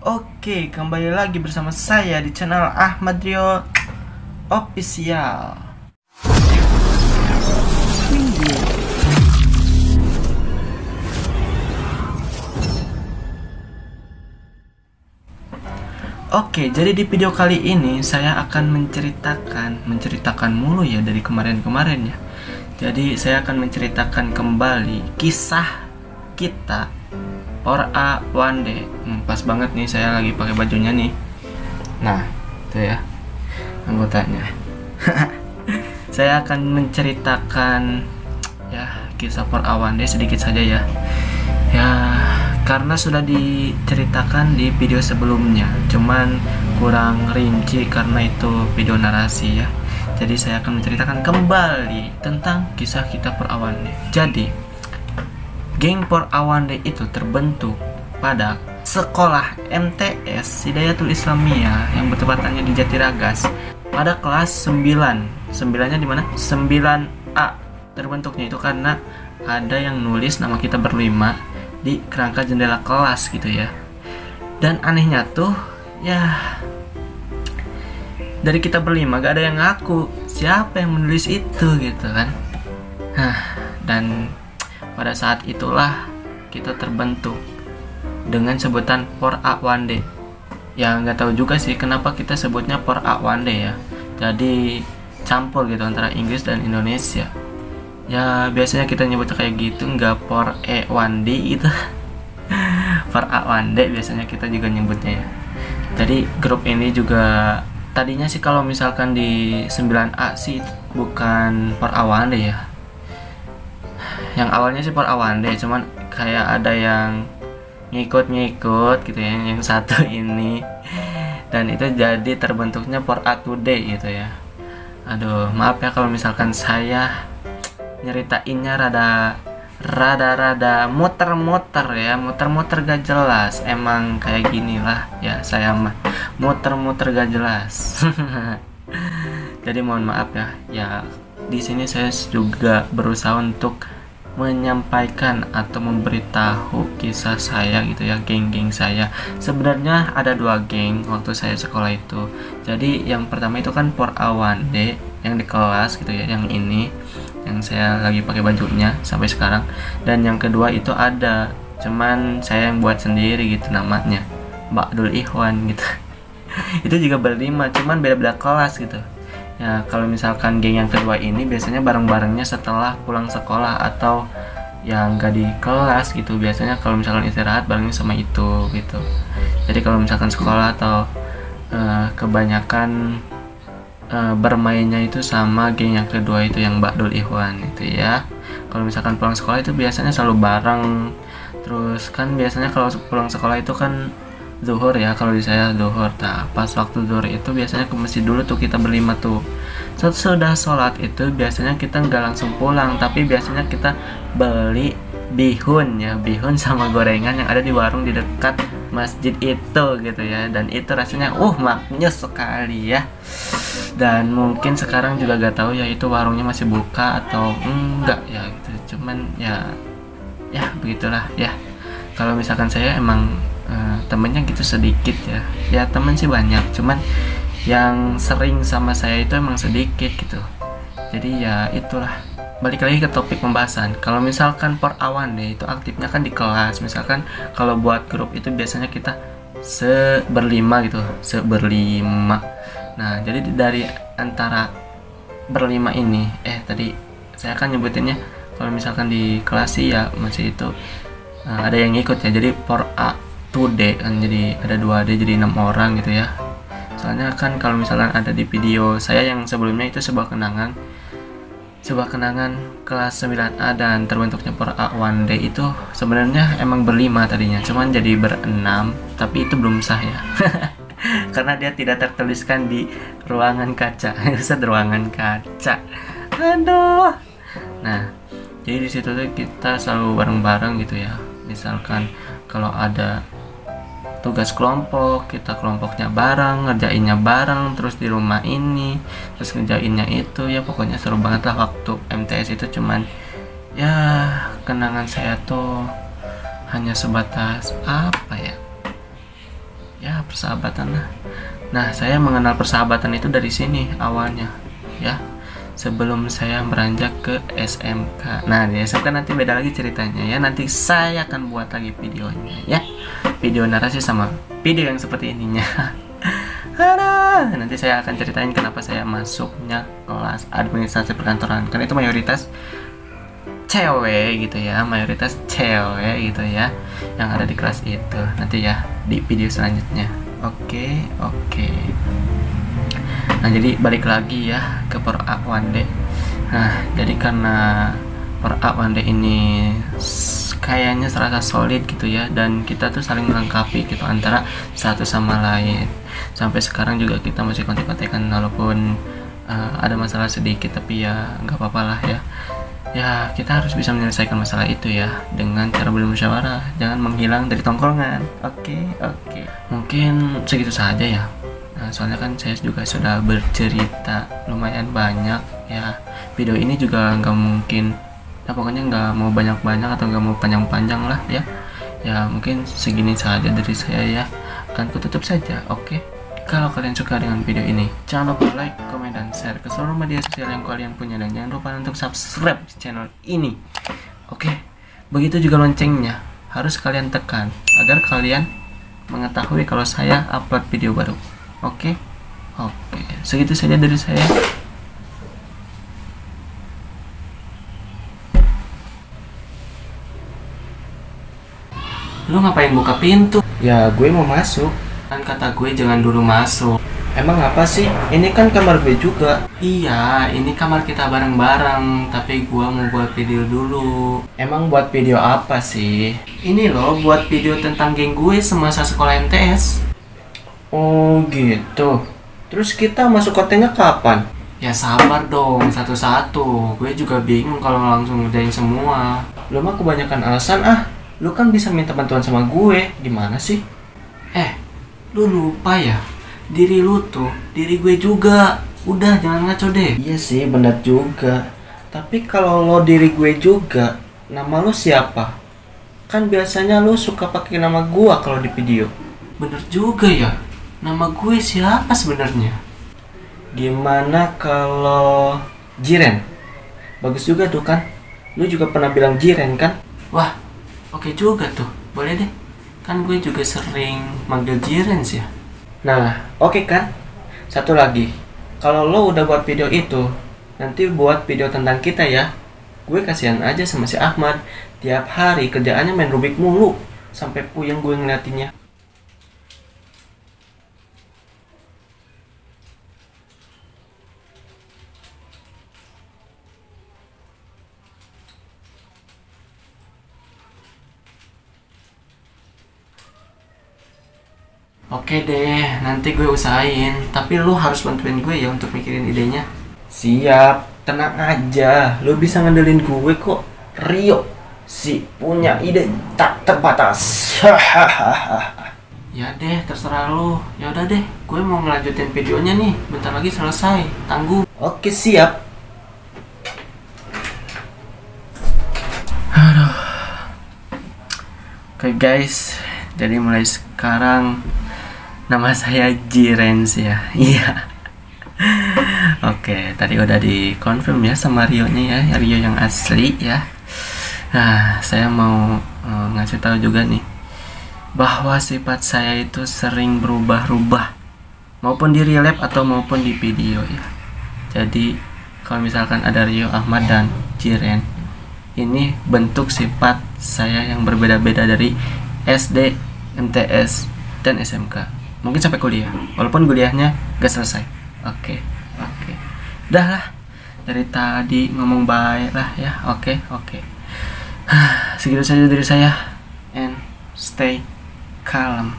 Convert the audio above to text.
Oke, kembali lagi bersama saya di channel Ahmad Rio Official. Oke, jadi di video kali ini saya akan menceritakan mulu ya dari kemarin-kemarin ya. Jadi saya akan menceritakan kembali kisah kita For a One Day. Pas banget nih saya lagi pakai bajunya nih. Nah, itu ya anggotanya. Saya akan menceritakan ya kisah For a One Day sedikit saja ya. Ya, karena sudah diceritakan di video sebelumnya, cuman kurang rinci karena itu video narasi ya. Jadi saya akan menceritakan kembali tentang kisah kita For a One Day. Jadi geng For a One Day itu terbentuk pada sekolah MTS Hidayatul Islamiyah yang bertebatannya di Jatiragas pada kelas 9. 9-nya di mana? 9A. Terbentuknya itu karena ada yang nulis nama kita berlima di kerangka jendela kelas gitu ya. Dan anehnya tuh ya, dari kita berlima gak ada yang ngaku siapa yang menulis itu gitu kan. Dan pada saat itulah kita terbentuk dengan sebutan For a One Day. Ya nggak tahu juga sih kenapa kita sebutnya For a One Day ya. Jadi campur gitu antara Inggris dan Indonesia. Ya biasanya kita nyebutnya kayak gitu, nggak For a One Day itu. For a One Day biasanya kita juga nyebutnya ya. Jadi grup ini juga tadinya sih kalau misalkan di 9A sih bukan For a One Day ya. Yang awalnya sih For a One Day, cuman kayak ada yang ngikut gitu ya, yang satu ini, dan itu jadi terbentuknya For a Today gitu ya. Aduh, maaf ya kalau misalkan saya nyeritainnya rada muter-muter ya, muter-muter gak jelas. Emang kayak gini lah ya, saya mah muter-muter gak jelas. Jadi mohon maaf ya. Ya di sini saya juga berusaha untuk menyampaikan atau memberitahu kisah saya gitu ya, geng-geng saya. Sebenarnya ada 2 geng waktu saya sekolah itu. Jadi yang pertama itu kan For a One Day yang di kelas gitu ya, yang ini yang saya lagi pakai bajunya sampai sekarang. Dan yang kedua itu ada, cuman saya yang buat sendiri gitu, namanya Ba'dul Ikhwan gitu. Itu juga berlima, cuman beda-beda kelas gitu. Ya kalau misalkan geng yang kedua ini biasanya bareng-barengnya setelah pulang sekolah atau yang nggak di kelas gitu. Biasanya kalau misalkan istirahat barengnya sama itu gitu. Jadi kalau misalkan sekolah atau kebanyakan bermainnya itu sama geng yang kedua itu, yang Ba'dul Ikhwan itu ya. Kalau misalkan pulang sekolah itu biasanya selalu bareng. Terus kan biasanya kalau pulang sekolah itu kan zuhur ya, kalau di saya zuhur. Nah pas waktu zuhur itu biasanya ke masjid dulu tuh kita berlima tuh. Sesudah sholat itu biasanya kita nggak langsung pulang, tapi biasanya kita beli bihun ya, bihun sama gorengan yang ada di warung di dekat masjid itu gitu ya. Dan itu rasanya maknyus sekali ya. Dan mungkin sekarang juga gak tahu ya itu warungnya masih buka atau enggak ya gitu. Cuman ya begitulah ya. Kalau misalkan saya emang temennya gitu sedikit ya. Ya temen sih banyak, cuman yang sering sama saya itu emang sedikit gitu. Jadi ya itulah, balik lagi ke topik pembahasan. Kalau misalkan For a One Day itu aktifnya kan di kelas. Misalkan kalau buat grup itu biasanya kita seberlima gitu, seberlima. Nah jadi dari antara berlima ini tadi saya kan nyebutinnya kalau misalkan di kelas sih ya masih itu ada yang ngikut ya. Jadi For a Today kan, jadi ada 2D jadi 6 orang gitu ya. Soalnya kan kalau misalkan ada di video saya yang sebelumnya itu sebuah kenangan kelas 9A dan terbentuknya For a One Day itu sebenarnya emang berlima tadinya, cuman jadi berenam, tapi itu belum sah ya. Karena dia tidak tertuliskan di ruangan kaca. Ruangan kaca. Aduh. Nah, jadi di situ tuh kita selalu bareng-bareng gitu ya. Misalkan kalau ada tugas kelompok, kita kelompoknya bareng, ngerjainnya bareng, terus di rumah ini, terus ngerjainnya itu ya. Pokoknya seru banget lah waktu MTS itu. Cuman ya kenangan saya tuh hanya sebatas apa ya, ya persahabatan lah. Nah, saya mengenal persahabatan itu dari sini awalnya ya, sebelum saya beranjak ke SMK. Nah, di SMK nanti beda lagi ceritanya ya, nanti saya akan buat lagi videonya ya, video narasi sama video yang seperti ininya. Nanti saya akan ceritain kenapa saya masuknya kelas administrasi perkantoran, karena itu mayoritas cewek gitu ya, mayoritas cewek gitu ya yang ada di kelas itu, nanti ya di video selanjutnya. Oke. Nah, jadi balik lagi ya ke Per Akwande. Nah, jadi karena Per Akwande ini kayaknya serasa solid gitu ya, dan kita tuh saling melengkapi gitu antara satu sama lain. Sampai sekarang juga kita masih kontak-kontakan, walaupun ada masalah sedikit, tapi ya nggak apa-apa lah ya. Ya, kita harus bisa menyelesaikan masalah itu ya dengan cara bermusyawarah, jangan menghilang dari tongkrongan. Oke. Mungkin segitu saja ya. Nah, soalnya kan saya juga sudah bercerita lumayan banyak ya. Video ini juga nggak mungkin, ya pokoknya nggak mau banyak-banyak atau nggak mau panjang-panjang lah ya. Ya mungkin segini saja dari saya ya. Akan kututup saja. Oke. Kalau kalian suka dengan video ini, jangan lupa like, komen, dan share ke seluruh media sosial yang kalian punya, dan jangan lupa untuk subscribe channel ini. Oke. Begitu juga loncengnya harus kalian tekan agar kalian mengetahui kalau saya upload video baru. Oke, segitu saja dari saya. Lu ngapain buka pintu? Ya, gue mau masuk. Kan kata gue jangan dulu masuk. Emang apa sih? Ini kan kamar gue juga. Iya, ini kamar kita bareng-bareng, tapi gue mau buat video dulu. Emang buat video apa sih? Ini loh, buat video tentang geng gue semasa sekolah MTS. Oh gitu. Terus kita masuk kontennya kapan? Ya sabar dong, satu-satu. Gue juga bingung kalau langsung ngerjain semua. Lu mah kebanyakan alasan ah. Lu kan bisa minta bantuan sama gue. Gimana sih? Lu lupa ya? Diri lu tuh, diri gue juga. Udah, jangan ngaco deh. Iya sih, benar juga. Tapi kalau lo diri gue juga, nama lu siapa? Kan biasanya lu suka pakai nama gua kalau di video. Bener juga ya. Nama gue siapa sebenarnya? Gimana kalau Jiren? Bagus juga tuh kan? Lu juga pernah bilang Jiren kan? Wah, oke juga tuh. Boleh deh. Kan gue juga sering manggil Jiren sih ya. Nah, oke kan? Satu lagi. Kalau lo udah buat video itu, nanti buat video tentang kita ya. Gue kasihan aja sama si Ahmad. Tiap hari kerjaannya main Rubik mulu. Sampai puyeng gue ngeliatinnya. Oke deh, nanti gue usahain. Tapi lu harus bantuin gue ya untuk mikirin idenya. Siap, tenang aja. Lu bisa ngandelin gue kok. Rio, si punya ide tak terbatas. Ya deh, terserah lu. Ya udah deh, gue mau ngelanjutin videonya nih. Bentar lagi selesai. Tangguh. Oke, siap. Aduh. Oke guys, jadi mulai sekarang nama saya Jirens ya. Iya. Oke, tadi udah dikonfirm ya sama Rio-nya ya, Rio yang asli ya. Nah, saya mau ngasih tahu juga nih bahwa sifat saya itu sering berubah-ubah, maupun di real life atau maupun di video ya. Jadi kalau misalkan ada Rio, Ahmad, dan Jiren, ini bentuk sifat saya yang berbeda-beda dari SD, MTS, dan SMK. Mungkin sampai kuliah, walaupun kuliahnya gak selesai. Oke. Udah lah, dari tadi ngomong baik lah ya. Oke. Segitu saja dari saya, and stay calm.